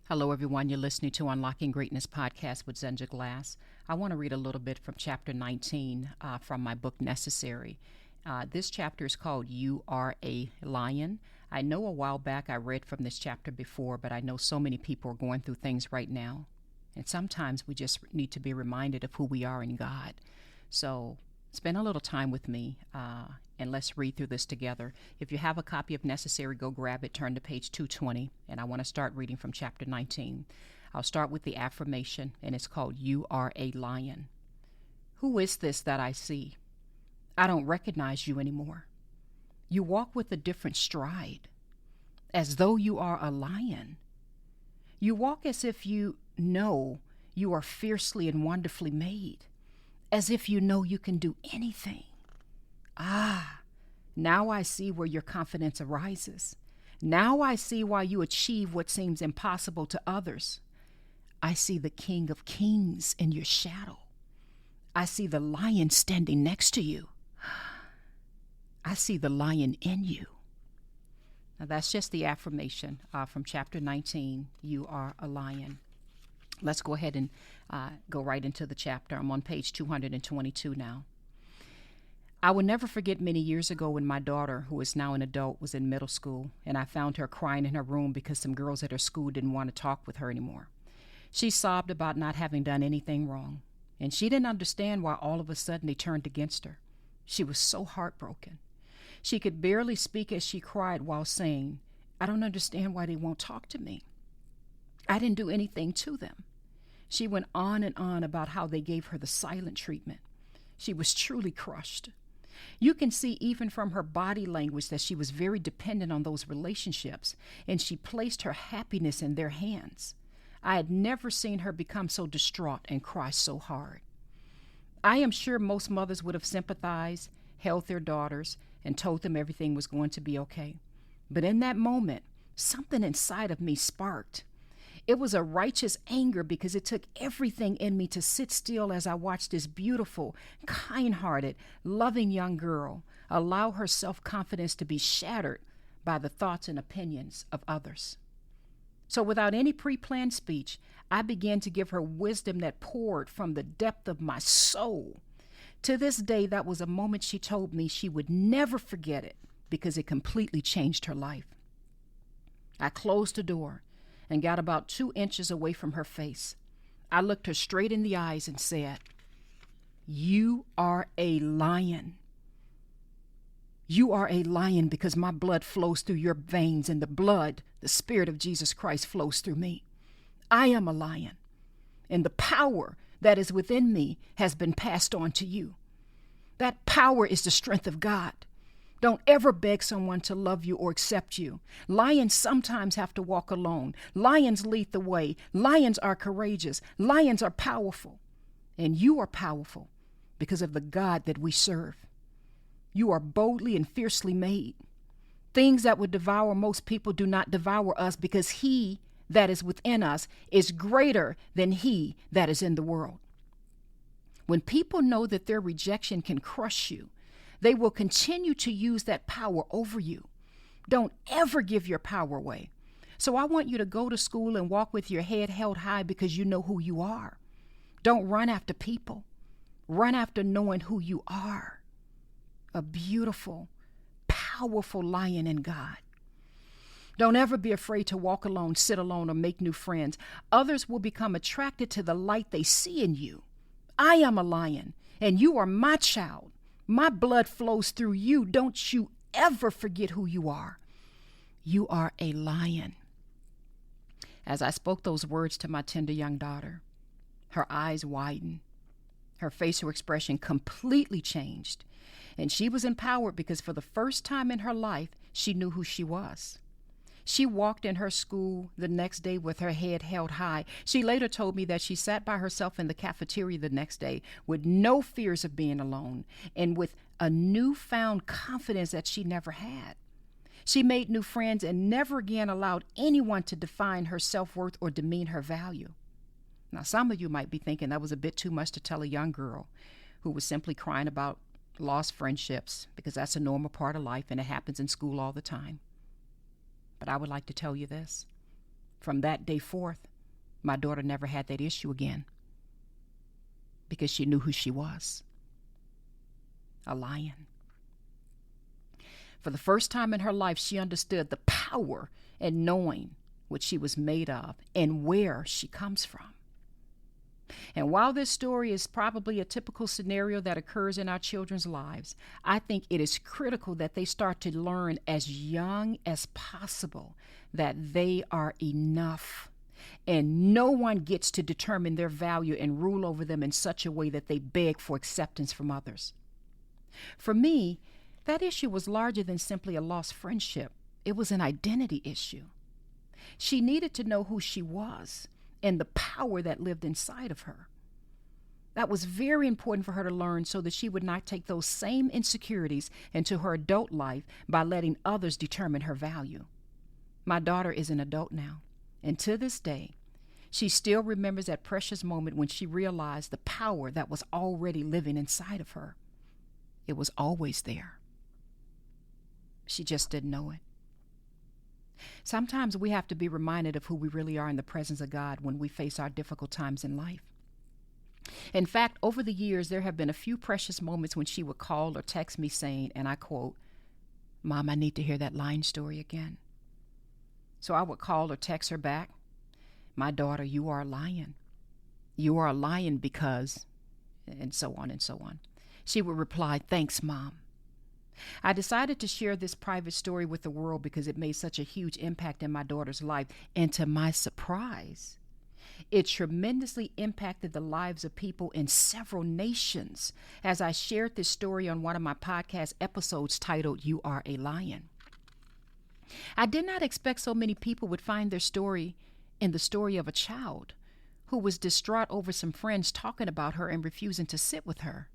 Hello, everyone. You're listening to Unlocking Greatness podcast with Zenja Glass. I want to read a little bit from chapter 19 from my book, Necessary. This chapter is called You Are a Lion. I know a while back I read from this chapter before, but I know so many people are going through things right now. And sometimes we just need to be reminded of who we are in God. So spend a little time with me and let's read through this together. If you have a copy of Necessary, go grab it, turn to page 220, and I want to start reading from chapter 19. I'll start with the affirmation, and it's called You Are a Lion. Who is this that I see? I don't recognize you anymore. You walk with a different stride, as though you are a lion. You walk as if you know you are fiercely and wonderfully made, as if you know you can do anything. Now I see where your confidence arises. Now I see why you achieve what seems impossible to others. I see the King of Kings in your shadow. I see the lion standing next to you. I see the lion in you. Now that's just the affirmation from chapter 19, You Are a Lion. Let's go ahead and go right into the chapter. I'm on page 222 now. I will never forget many years ago when my daughter, who is now an adult, was in middle school, and I found her crying in her room because some girls at her school didn't want to talk with her anymore. She sobbed about not having done anything wrong, and she didn't understand why all of a sudden they turned against her. She was so heartbroken. She could barely speak as she cried while saying, I don't understand why they won't talk to me. I didn't do anything to them. She went on and on about how they gave her the silent treatment. She was truly crushed. You can see even from her body language that she was very dependent on those relationships, and she placed her happiness in their hands. I had never seen her become so distraught and cry so hard. I am sure most mothers would have sympathized, held their daughters, and told them everything was going to be okay. But in that moment, something inside of me sparked. It was a righteous anger because it took everything in me to sit still as I watched this beautiful, kind-hearted, loving young girl allow her self-confidence to be shattered by the thoughts and opinions of others. So without any pre-planned speech, I began to give her wisdom that poured from the depth of my soul. To this day, that was a moment she told me she would never forget it because it completely changed her life. I closed the door and got about 2 inches away from her face. I looked her straight in the eyes and said, You are a lion. You are a lion because my blood flows through your veins, and the Spirit of Jesus Christ, flows through me. I am a lion, and the power that is within me has been passed on to you. That power is the strength of God. Don't ever beg someone to love you or accept you. Lions sometimes have to walk alone. Lions lead the way. Lions are courageous. Lions are powerful. And you are powerful because of the God that we serve. You are boldly and fiercely made. Things that would devour most people do not devour us because He that is within us is greater than he that is in the world. When people know that their rejection can crush you, they will continue to use that power over you. Don't ever give your power away. So I want you to go to school and walk with your head held high because you know who you are. Don't run after people. Run after knowing who you are. A beautiful, powerful lion in God. Don't ever be afraid to walk alone, sit alone, or make new friends. Others will become attracted to the light they see in you. I am a lion, and you are my child. My blood flows through you. Don't you ever forget who you are. You are a lion. As I spoke those words to my tender young daughter, her eyes widened. Her facial expression completely changed, and she was empowered because for the first time in her life, she knew who she was. She walked in her school the next day with her head held high. She later told me that she sat by herself in the cafeteria the next day with no fears of being alone and with a newfound confidence that she never had. She made new friends and never again allowed anyone to define her self-worth or demean her value. Now, some of you might be thinking that was a bit too much to tell a young girl who was simply crying about lost friendships, because that's a normal part of life and it happens in school all the time. But I would like to tell you this. From that day forth, my daughter never had that issue again because she knew who she was, a lion. For the first time in her life, she understood the power in knowing what she was made of and where she comes from. And while this story is probably a typical scenario that occurs in our children's lives, I think it is critical that they start to learn as young as possible that they are enough. And no one gets to determine their value and rule over them in such a way that they beg for acceptance from others. For me, that issue was larger than simply a lost friendship. It was an identity issue. She needed to know who she was and the power that lived inside of her. That was very important for her to learn so that she would not take those same insecurities into her adult life by letting others determine her value. My daughter is an adult now, and to this day, she still remembers that precious moment when she realized the power that was already living inside of her. It was always there. She just didn't know it. Sometimes we have to be reminded of who we really are in the presence of God when we face our difficult times in life. In fact, over the years, there have been a few precious moments when she would call or text me saying, and I quote, "Mom, I need to hear that lion story again." So I would call or text her back, "My daughter, you are a lion. You are a lion because," and so on and so on. She would reply, "Thanks, Mom." I decided to share this private story with the world because it made such a huge impact in my daughter's life. And to my surprise, it tremendously impacted the lives of people in several nations as I shared this story on one of my podcast episodes titled, "You Are a Lion." I did not expect so many people would find their story in the story of a child who was distraught over some friends talking about her and refusing to sit with her.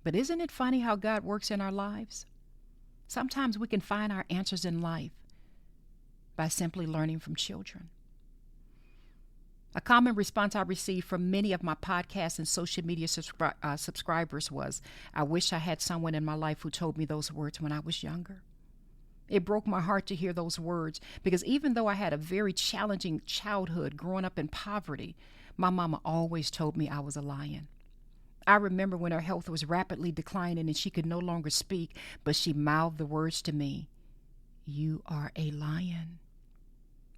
But isn't it funny how God works in our lives? Sometimes we can find our answers in life by simply learning from children. A common response I received from many of my podcasts and social media subscribers was, "I wish I had someone in my life who told me those words when I was younger." It broke my heart to hear those words because even though I had a very challenging childhood growing up in poverty, my mama always told me I was a lion. I remember when her health was rapidly declining and she could no longer speak, but she mouthed the words to me, "You are a lion.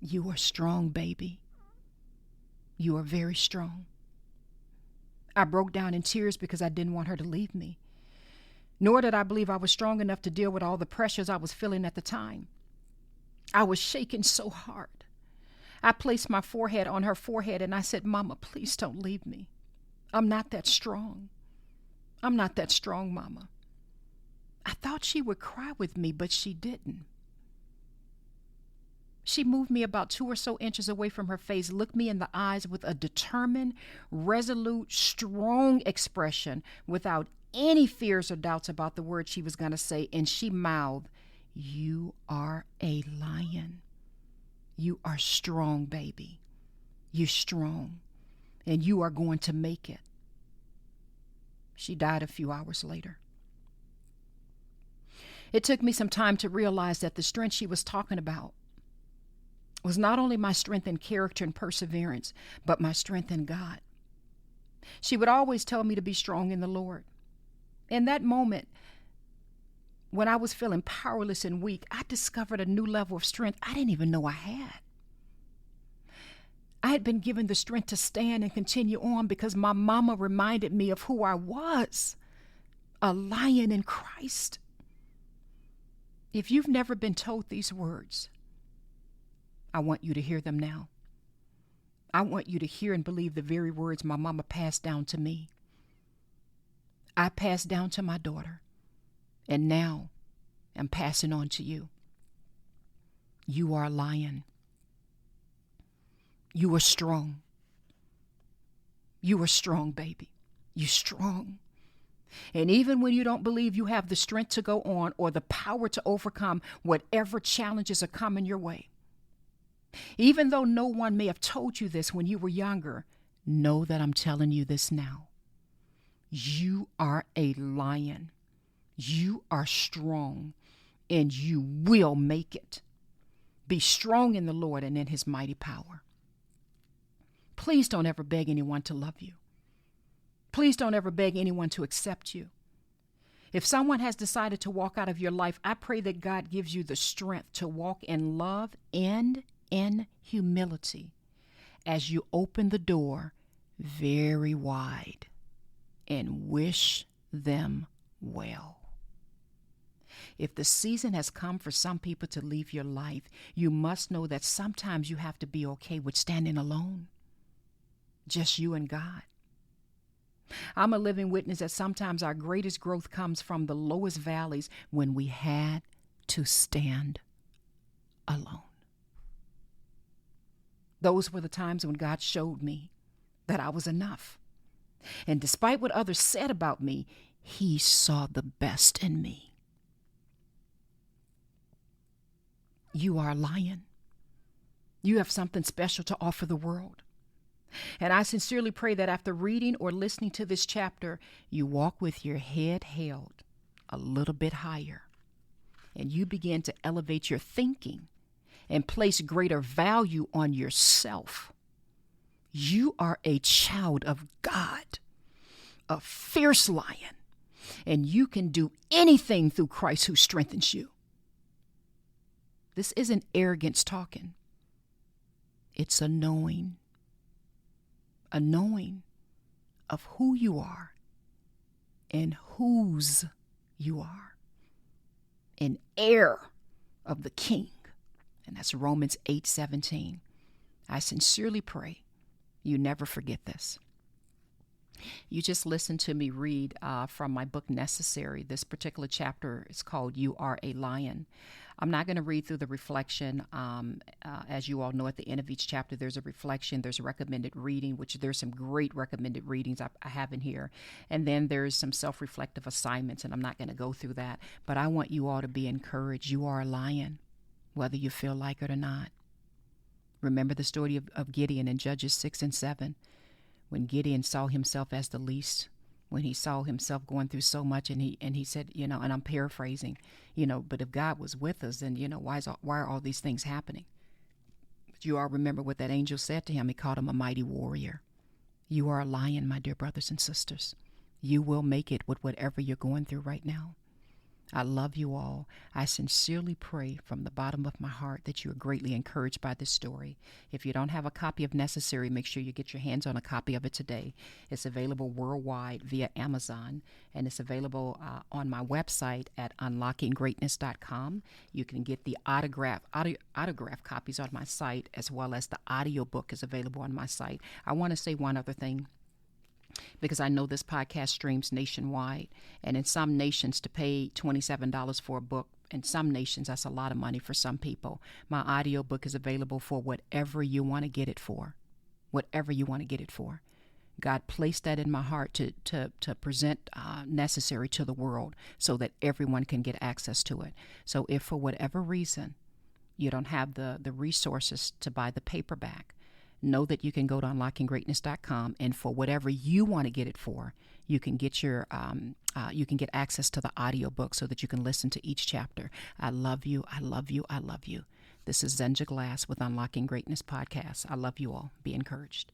You are strong, baby. You are very strong." I broke down in tears because I didn't want her to leave me. Nor did I believe I was strong enough to deal with all the pressures I was feeling at the time. I was shaking so hard. I placed my forehead on her forehead and I said, "Mama, please don't leave me. I'm not that strong. I'm not that strong, Mama." I thought she would cry with me, but she didn't. She moved me about 2 or so inches away from her face, looked me in the eyes with a determined, resolute, strong expression without any fears or doubts about the words she was going to say, and she mouthed, "You are a lion. You are strong, baby. You're strong, and you are going to make it." She died a few hours later. It took me some time to realize that the strength she was talking about was not only my strength in character and perseverance, but my strength in God. She would always tell me to be strong in the Lord. In that moment, when I was feeling powerless and weak, I discovered a new level of strength I didn't even know I had. I had been given the strength to stand and continue on because my mama reminded me of who I was, a lion in Christ. If you've never been told these words, I want you to hear them now. I want you to hear and believe the very words my mama passed down to me. I passed down to my daughter, and now I'm passing on to you. You are a lion. You are strong. You are strong, baby. You're strong. And even when you don't believe you have the strength to go on or the power to overcome whatever challenges are coming your way, even though no one may have told you this when you were younger, know that I'm telling you this now. You are a lion. You are strong, and you will make it Be strong in the Lord and in his mighty power. Please don't ever beg anyone to love you. Please don't ever beg anyone to accept you. If someone has decided to walk out of your life, I pray that God gives you the strength to walk in love and in humility as you open the door very wide and wish them well. If the season has come for some people to leave your life, you must know that sometimes you have to be okay with standing alone. Just you and God. I'm a living witness that sometimes our greatest growth comes from the lowest valleys when we had to stand alone. Those were the times when God showed me that I was enough. And despite what others said about me, he saw the best in me. You are a lion. You have something special to offer the world. And I sincerely pray that after reading or listening to this chapter, you walk with your head held a little bit higher, and you begin to elevate your thinking and place greater value on yourself. You are a child of God, a fierce lion, and you can do anything through Christ who strengthens you. This isn't arrogance talking. It's a knowing of who you are and whose you are, an heir of the King. And that's Romans 8:17. I sincerely pray you never forget this. You just listened to me read from my book, Necessary. This particular chapter is called You Are a Lion. I'm not going to read through the reflection. As you all know, at the end of each chapter, there's a reflection. There's a recommended reading, which there's some great recommended readings I have in here. And then there's some self-reflective assignments, and I'm not going to go through that. But I want you all to be encouraged. You are a lion, whether you feel like it or not. Remember the story of Gideon in Judges 6 and 7. When Gideon saw himself as the least, when he saw himself going through so much, and he said, and I'm paraphrasing, but if God was with us, then, why are all these things happening? But you all remember what that angel said to him. He called him a mighty warrior. You are a lion, my dear brothers and sisters. You will make it with whatever you're going through right now. I love you all. I sincerely pray from the bottom of my heart that you are greatly encouraged by this story. If you don't have a copy of Necessary, make sure you get your hands on a copy of it today. It's available worldwide via Amazon, and it's available on my website at unlockinggreatness.com. You can get the autograph copies on my site, as well as the audiobook is available on my site. I want to say one other thing, because I know this podcast streams nationwide, and in some nations to pay $27 for a book, in some nations that's a lot of money for some people. My audiobook is available for whatever you want to get it for. Whatever you want to get it for. God placed that in my heart to present Necessary to the world so that everyone can get access to it. So if for whatever reason you don't have the resources to buy the paperback, know that you can go to unlockinggreatness.com, and for whatever you want to get it for, you can get you can get access to the audiobook so that you can listen to each chapter. I love you. I love you. I love you. This is Zenja Glass with Unlocking Greatness Podcast. I love you all. Be encouraged.